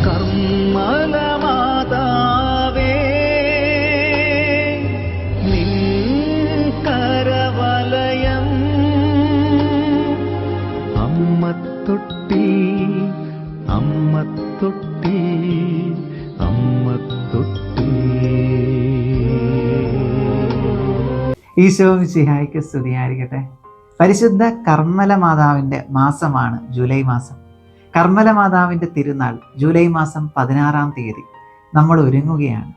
കർമ്മലമാതാവേ നിൻ കരവലയം അമ്മത്തൊട്ടി അമ്മത്തൊട്ടി അമ്മത്തൊട്ടി. ഈശോ മിശിഹായ്ക്ക് സ്തുതിയായിരിക്കട്ടെ. പരിശുദ്ധ കർമ്മല മാതാവിൻ്റെ മാസമാണ് ജൂലൈ മാസം. കർമ്മല മാതാവിൻ്റെ തിരുനാൾ ജൂലൈ മാസം 16-ാം തീയതി നമ്മൾ ഒരുങ്ങുകയാണ്.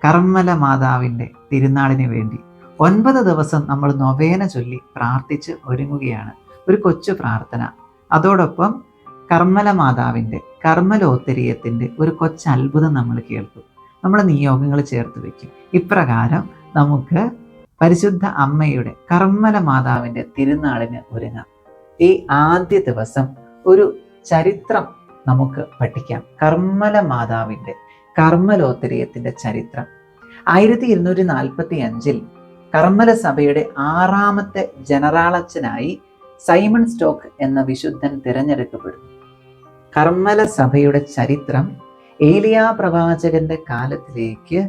കർമ്മല മാതാവിൻ്റെ തിരുനാളിന് വേണ്ടി 9 ദിവസം നമ്മൾ നൊവേന ചൊല്ലി പ്രാർത്ഥിച്ച് ഒരുങ്ങുകയാണ്. ഒരു കൊച്ചു പ്രാർത്ഥന, അതോടൊപ്പം കർമ്മല മാതാവിൻ്റെ കർമ്മലോത്തരീയത്തിൻ്റെ ഒരു കൊച്ചു അത്ഭുതം നമ്മൾ കേൾക്കും. നമ്മൾ നിയോഗങ്ങൾ ചേർത്ത് വയ്ക്കും. ഇപ്രകാരം നമുക്ക് പരിശുദ്ധ അമ്മയുടെ കർമ്മല മാതാവിൻ്റെ തിരുനാളിന് ഒരുങ്ങാം. ഈ ആദ്യ ദിവസം ഒരു ചരിത്രം നമുക്ക് പഠിക്കാം. കർമ്മല മാതാവിൻ്റെ കർമ്മലോത്തരീയത്തിൻ്റെ ചരിത്രം. 1245 കർമ്മല സഭയുടെ 6ാമത്തെ ജനറാളച്ചനായി സൈമൺ സ്റ്റോക്ക് എന്ന വിശുദ്ധൻ തിരഞ്ഞെടുക്കപ്പെടുന്നു. കർമ്മല സഭയുടെ ചരിത്രം ഏലിയാ പ്രവാചകന്റെ കാലത്തിലേക്ക്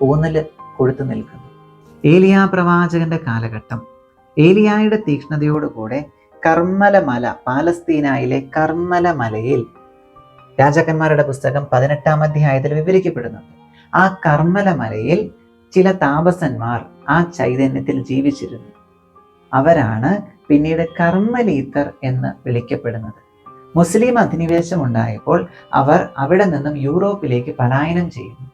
ഊന്നല് കൊടുത്തു നിൽക്കുന്നു. ഏലിയാ പ്രവാചകന്റെ കാലഘട്ടം, ഏലിയായുടെ തീക്ഷ്ണതയോടുകൂടെ കർമ്മല മല, പാലസ്തീനായിലെ കർമ്മല മലയിൽ രാജാക്കന്മാരുടെ പുസ്തകം 18-ാം അധ്യായത്തിൽ വിവരിക്കപ്പെടുന്നുണ്ട്. ആ കർമ്മല മലയിൽ ചില താപസന്മാർ ആ ചൈതന്യത്തിൽ ജീവിച്ചിരുന്നു. അവരാണ് പിന്നീട് കർമ്മലീത്തർ എന്ന് വിളിക്കപ്പെടുന്നത്. മുസ്ലിം അധിനിവേശം ഉണ്ടായപ്പോൾ അവർ അവിടെ നിന്നും യൂറോപ്പിലേക്ക് പലായനം ചെയ്യുന്നു.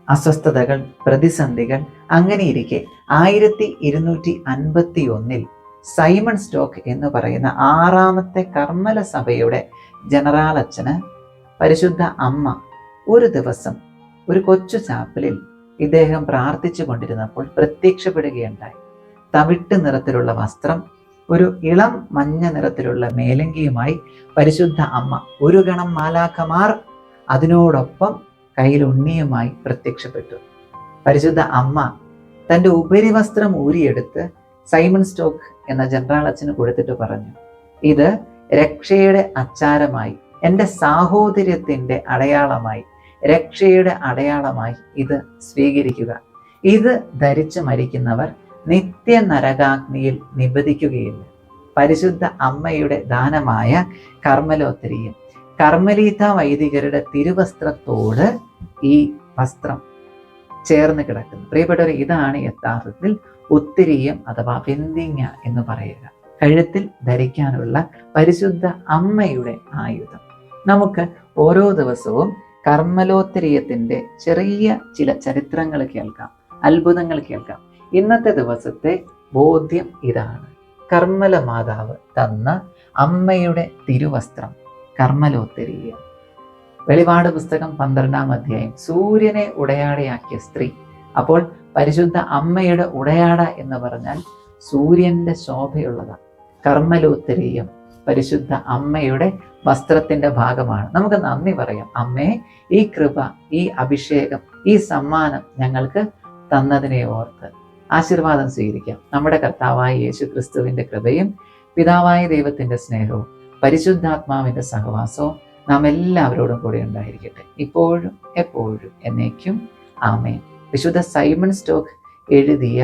അസ്വസ്ഥതകൾ, പ്രതിസന്ധികൾ അങ്ങനെയിരിക്കെ 1251 സൈമൺ സ്റ്റോക്ക് എന്ന് പറയുന്ന 6ാമത്തെ കർമ്മല സഭയുടെ ജനറാൾ അച്ഛന് പരിശുദ്ധ അമ്മ ഒരു ദിവസം ഒരു കൊച്ചു ചാപ്പലിൽ ഇദ്ദേഹം പ്രാർത്ഥിച്ചു കൊണ്ടിരുന്നപ്പോൾ പ്രത്യക്ഷപ്പെടുകയുണ്ടായി. തവിട്ട് നിറത്തിലുള്ള വസ്ത്രം, ഒരു ഇളം മഞ്ഞ നിറത്തിലുള്ള മേലങ്കിയുമായി പരിശുദ്ധ അമ്മ, ഒരു ഗണം മാലാഖമാർ അതിനോടൊപ്പം കയ്യിൽ ഉണ്ണിയുമായി പ്രത്യക്ഷപ്പെട്ടു. പരിശുദ്ധ അമ്മ തൻ്റെ ഉപരിവസ്ത്രം ഊരിയെടുത്ത് സൈമൺ സ്റ്റോക്ക് എന്ന ജനറാൾ അച്ഛന് കൊടുത്തിട്ട് പറഞ്ഞു, ഇത് രക്ഷയുടെ അച്ചാരമായി, എൻ്റെ സാഹോദര്യത്തിൻ്റെ അടയാളമായി, രക്ഷയുടെ അടയാളമായി ഇത് സ്വീകരിക്കുക. ഇത് ധരിച്ച് മരിക്കുന്നവർ നിത്യ നരകാഗ്നിയിൽ നിബദിക്കുകയില്ല. പരിശുദ്ധ അമ്മയുടെ ദാനമായ കർമ്മലോത്തരീയം, കർമ്മലീത്ത വൈദികരുടെ തിരുവസ്ത്രത്തോട് ഈ വസ്ത്രം ചേർന്ന് കിടക്കുന്നു. പ്രിയപ്പെട്ടവർ, ഇതാണ് യഥാർത്ഥത്തിൽ ഉത്തരീയം അഥവാ വെന്തിങ്ങ എന്ന് പറയുക. കഴുത്തിൽ ധരിക്കാനുള്ള പരിശുദ്ധ അമ്മയുടെ ആയുധം. നമുക്ക് ഓരോ ദിവസവും കർമ്മലോത്തരീയത്തിൻ്റെ ചെറിയ ചില ചരിത്രങ്ങൾ കേൾക്കാം, അത്ഭുതങ്ങൾ കേൾക്കാം. ഇന്നത്തെ ദിവസത്തെ ബോധ്യം ഇതാണ്: കർമ്മല മാതാവ് തന്ന അമ്മയുടെ തിരുവസ്ത്രം കർമ്മലോത്തരീയം. വെളിപാട് പുസ്തകം 12-ാം അധ്യായം, സൂര്യനെ ഉടയാടയാക്കിയ സ്ത്രീ. അപ്പോൾ പരിശുദ്ധ അമ്മയുടെ ഉടയാട എന്ന് പറഞ്ഞാൽ സൂര്യന്റെ ശോഭയുള്ളതാണ്. കർമ്മലോത്തരീയം പരിശുദ്ധ അമ്മയുടെ വസ്ത്രത്തിന്റെ ഭാഗമാണ്. നമുക്ക് നന്ദി പറയാം, അമ്മേ, ഈ കൃപ, ഈ അഭിഷേകം, ഈ സമ്മാനം ഞങ്ങൾക്ക് തന്നതിനെ ഓർത്ത് ആശീർവാദം സ്വീകരിക്കാം. നമ്മുടെ കർത്താവായ യേശു ക്രിസ്തുവിന്റെ കൃപയും പിതാവായ ദൈവത്തിന്റെ സ്നേഹവും പരിശുദ്ധാത്മാവിന്റെ സഹവാസവും നാം എല്ലാവരോടും കൂടി ഉണ്ടായിരിക്കട്ടെ, ഇപ്പോഴും എപ്പോഴും എന്നേക്കും. ആമേൻ. വിശുദ്ധ സൈമൺ സ്റ്റോക്ക് എഴുതിയ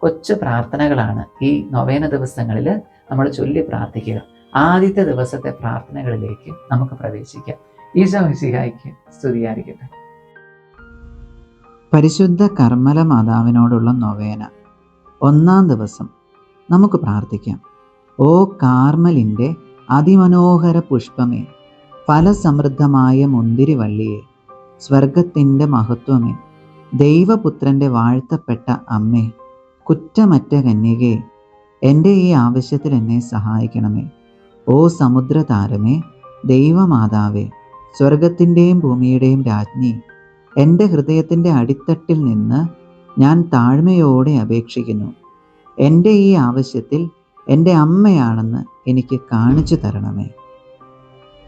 കൊച്ചു പ്രാർത്ഥനകളാണ് ഈ നൊവേന ദിവസങ്ങളിൽ നമ്മൾ ചൊല്ലി പ്രാർത്ഥിക്കുക. ആദ്യത്തെ ദിവസത്തെ പ്രാർത്ഥനകളിലേക്ക് നമുക്ക് പ്രവേശിക്കാം. ഈശോ മിശിഹായ്ക്ക് സ്തുതിയായിരിക്കട്ടെ. പരിശുദ്ധ കർമ്മല മാതാവിനോടുള്ള നൊവേന. 1-ാം ദിവസം നമുക്ക് പ്രാർത്ഥിക്കാം. ഓ കാർമലിൻ്റെ അതിമനോഹര പുഷ്പമേ, ഫലസമൃദ്ധമായ മുന്തിരിവള്ളിയെ, സ്വർഗത്തിൻ്റെ മഹത്വമേ, ദൈവപുത്രൻ്റെ വാഴ്ത്തപ്പെട്ട അമ്മേ, കുറ്റമറ്റ കന്യകേ, എൻ്റെ ഈ ആവശ്യത്തിൽ എന്നെ സഹായിക്കണമേ. ഓ സമുദ്രതാരമേ, ദൈവമാതാവേ, സ്വർഗത്തിൻ്റെയും ഭൂമിയുടെയും രാജ്ഞി, എൻ്റെ ഹൃദയത്തിൻ്റെ അടിത്തട്ടിൽ നിന്ന് ഞാൻ താഴ്മയോടെ അപേക്ഷിക്കുന്നു. എൻ്റെ ഈ ആവശ്യത്തിൽ എൻ്റെ അമ്മയാണെന്ന് എനിക്ക് കാണിച്ചു തരണമേ.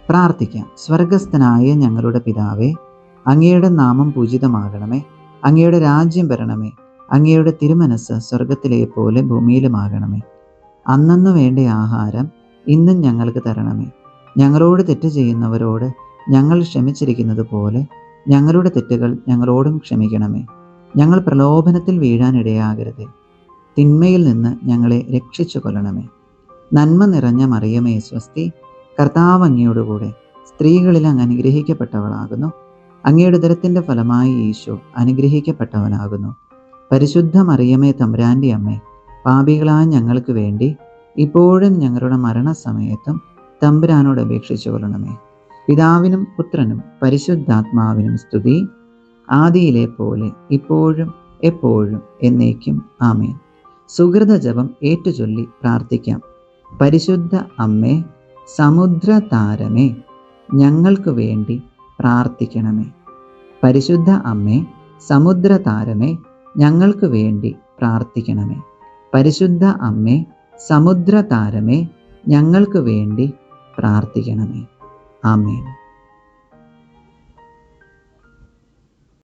പ്രാർത്ഥിക്കാം. സ്വർഗസ്ഥനായ ഞങ്ങളുടെ പിതാവേ, അങ്ങയുടെ നാമം പൂജിതമാകണമേ. അങ്ങയുടെ രാജ്യം വരണമേ. അങ്ങയുടെ തിരുമനസ് സ്വർഗത്തിലെ പോലെ ഭൂമിയിലുമാകണമേ. അന്നന്ന് വേണ്ട ആഹാരം ഇന്നും ഞങ്ങൾക്ക് തരണമേ. ഞങ്ങളോട് തെറ്റ് ചെയ്യുന്നവരോട് ഞങ്ങൾ ക്ഷമിച്ചിരിക്കുന്നത് പോലെ ഞങ്ങളുടെ തെറ്റുകൾ ഞങ്ങളോടും ക്ഷമിക്കണമേ. ഞങ്ങൾ പ്രലോഭനത്തിൽ വീഴാനിടയാകരുതേ. തിന്മയിൽ നിന്ന് ഞങ്ങളെ രക്ഷിച്ചു കൊള്ളണമേ. നന്മ നിറഞ്ഞ മറിയമേ സ്വസ്തി, കർത്താവ് അങ്ങയോടുകൂടെ സ്ത്രീകളിൽ അങ്ങ് അനുഗ്രഹിക്കപ്പെട്ടവളാകുന്നു. അങ്ങയുടെ ഉദരത്തിൻ്റെ ഫലമായി ഈശോ അനുഗ്രഹിക്കപ്പെട്ടവനാകുന്നു. പരിശുദ്ധ മറിയമേ തമ്പുരാൻ്റെ അമ്മേ, പാപികളായ ഞങ്ങൾക്ക് വേണ്ടി ഇപ്പോഴും ഞങ്ങളുടെ മരണസമയത്തും തമ്പുരാനോട് അപേക്ഷിച്ചു കൊള്ളണമേ. പിതാവിനും പുത്രനും പരിശുദ്ധാത്മാവിനും സ്തുതി, ആദിയിലെ പോലെ ഇപ്പോഴും എപ്പോഴും എന്നേക്കും ആമേൻ. സുഹൃത ജപം ഏറ്റുചൊല്ലി പ്രാർത്ഥിക്കാം. പരിശുദ്ധ അമ്മേ, സമുദ്രതാരമേ, ഞങ്ങൾക്ക് വേണ്ടി പ്രാർത്ഥിക്കണമേ. പരിശുദ്ധ അമ്മേ, സമുദ്രതാരമേ, ഞങ്ങൾക്ക് വേണ്ടി പ്രാർത്ഥിക്കണമേ. പരിശുദ്ധ അമ്മേ, സമുദ്രതാരമേ, ഞങ്ങൾക്ക് വേണ്ടി പ്രാർത്ഥിക്കണമേ. ആമേൻ.